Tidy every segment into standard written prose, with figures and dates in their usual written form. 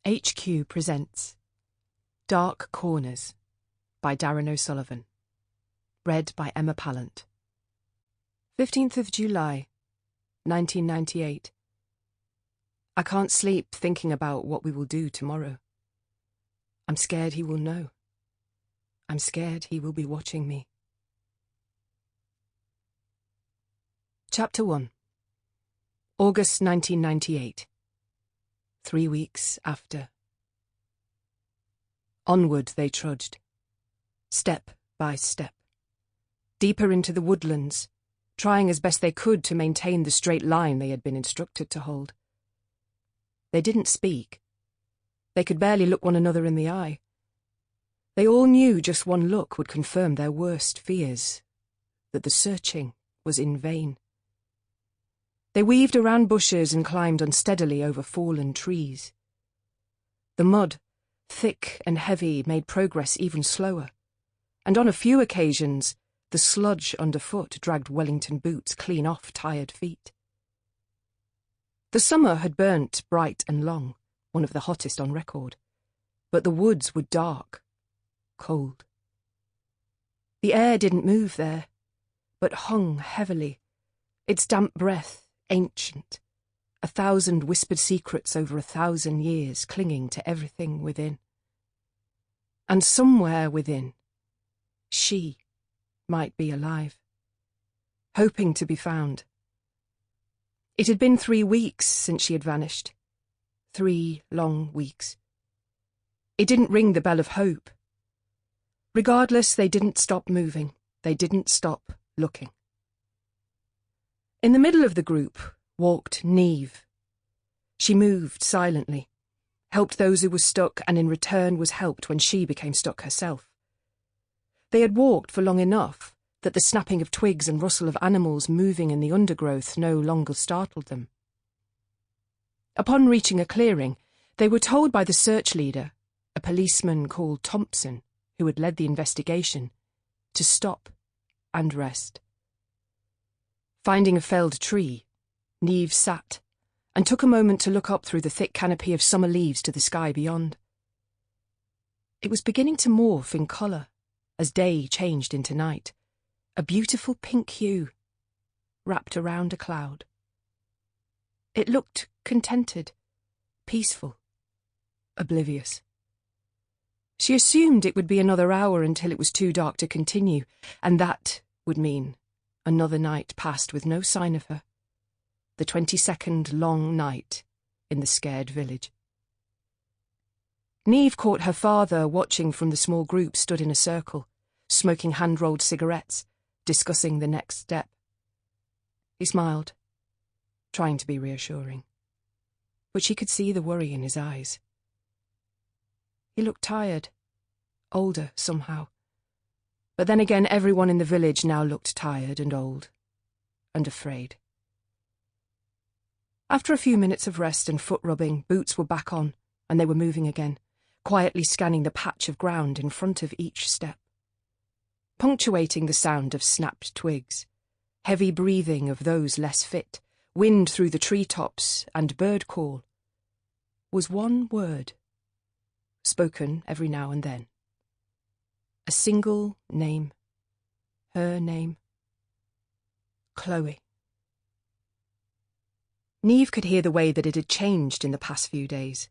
HQ presents Dark Corners by Darren O'Sullivan. Read by Emma Pallant. 15th of July, 1998. I can't sleep thinking about what we will do tomorrow. I'm scared he will know. I'm scared he will be watching me. Chapter 1. August 1998. 3 weeks after. Onward they trudged, step by step, deeper into the woodlands, trying as best they could to maintain the straight line they had been instructed to hold. They didn't speak. They could barely look one another in the eye. They all knew just one look would confirm their worst fears, that the searching was in vain. They weaved around bushes and climbed unsteadily over fallen trees. The mud, thick and heavy, made progress even slower, and on a few occasions the sludge underfoot dragged Wellington boots clean off tired feet. The summer had burnt bright and long, one of the hottest on record, but the woods were dark, cold. The air didn't move there, but hung heavily, its damp breath ancient, 1,000 whispered secrets over 1,000 years clinging to everything within. And somewhere within, she might be alive, hoping to be found. It had been 3 weeks since she had vanished. 3 long weeks. It didn't ring the bell of hope. Regardless, they didn't stop moving. They didn't stop looking. In the middle of the group walked Neve. She moved silently, helped those who were stuck, and in return was helped when she became stuck herself. They had walked for long enough that the snapping of twigs and rustle of animals moving in the undergrowth no longer startled them. Upon reaching a clearing, they were told by the search leader, a policeman called Thompson, who had led the investigation, to stop and rest. Finding a felled tree, Neve sat and took a moment to look up through the thick canopy of summer leaves to the sky beyond. It was beginning to morph in colour as day changed into night, a beautiful pink hue wrapped around a cloud. It looked contented, peaceful, oblivious. She assumed it would be another hour until it was too dark to continue, and that would mean another night passed with no sign of her. The 22nd long night in the scared village. Neve caught her father watching from the small group stood in a circle, smoking hand-rolled cigarettes, discussing the next step. He smiled, trying to be reassuring, but she could see the worry in his eyes. He looked tired, older somehow. But then again, everyone in the village now looked tired and old, and afraid. After a few minutes of rest and foot-rubbing, boots were back on, and they were moving again, quietly scanning the patch of ground in front of each step. Punctuating the sound of snapped twigs, heavy breathing of those less fit, wind through the treetops, and bird call, was one word, spoken every now and then. A single name. Her name. Chloe. Neve could hear the way that it had changed in the past few days.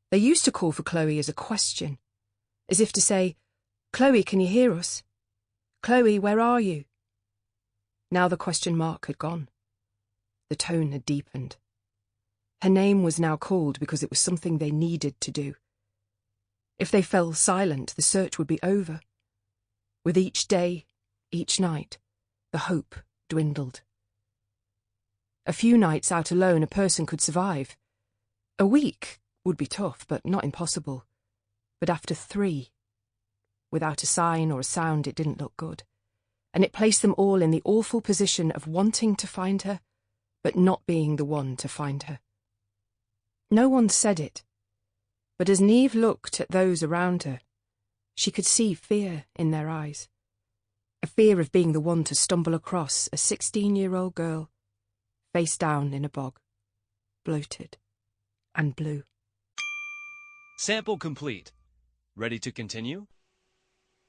They used to call for Chloe as a question, as if to say, "Chloe, can you hear us? Chloe, where are you?" Now the question mark had gone. The tone had deepened. Her name was now called because it was something they needed to do. If they fell silent, the search would be over. With each day, each night, the hope dwindled. A few nights out alone a person could survive. A week would be tough, but not impossible. But after 3, without a sign or a sound, it didn't look good. And it placed them all in the awful position of wanting to find her, but not being the one to find her. No one said it. But as Neve looked at those around her, she could see fear in their eyes. A fear of being the one to stumble across a 16-year-old girl, face down in a bog, bloated and blue. Sample complete. Ready to continue?